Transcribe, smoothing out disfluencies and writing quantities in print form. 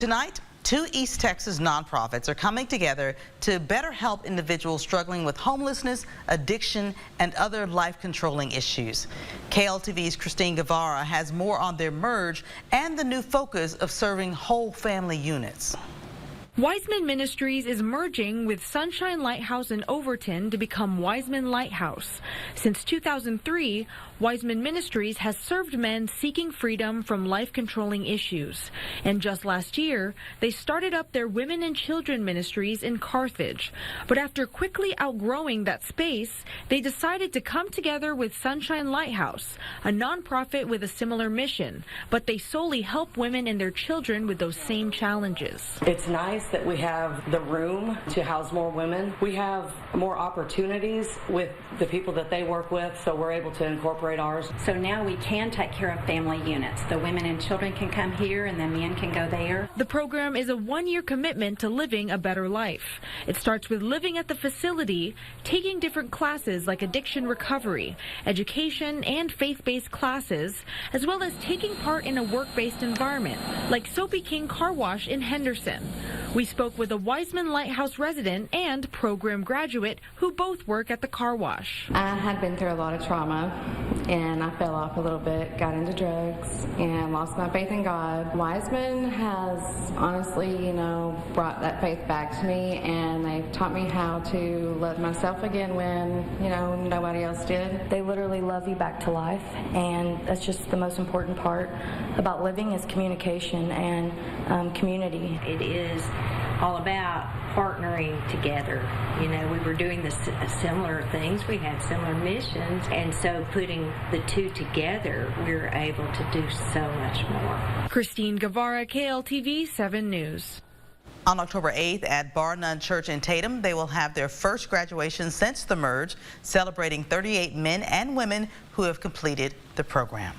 Tonight, two East Texas nonprofits are coming together to better help individuals struggling with homelessness, addiction, and other life-controlling issues. KLTV's Christine Guevara has more on their merge and the new focus of serving whole family units. Wiseman Ministries is merging with Sonshine Lighthouse in Overton to become Wiseman Lighthouse. Since 2003, Wiseman Ministries has served men seeking freedom from life-controlling issues. And just last year, they started up their Women and Children Ministries in Carthage. But after quickly outgrowing that space, they decided to come together with Sonshine Lighthouse, a nonprofit with a similar mission. But they solely help women and their children with those same challenges. It's nice that we have the room to house more women. We have more opportunities with the people that they work with, so we're able to incorporate ours. So now we can take care of family units. The women and children can come here and the men can go there. The program is a one-year commitment to living a better life. It starts with living at the facility, taking different classes like addiction recovery, education, and faith-based classes, as well as taking part in a work-based environment like Soapy King Car Wash in Henderson. We spoke with a Wiseman Lighthouse resident and program graduate who both work at the car wash. I had been through a lot of trauma and I fell off a little bit, got into drugs and lost my faith in God. Wiseman has honestly, brought that faith back to me, and they've taught me how to love myself again when, nobody else did. They literally love you back to life, and that's just the most important part about living is communication and community. It is all about partnering together. We were doing similar things. We had similar missions, and so putting the two together, we were able to do so much more. Christine Guevara, KLTV 7 News. On October 8th at Bar None Church in Tatum, they will have their first graduation since the merge, celebrating 38 men and women who have completed the program.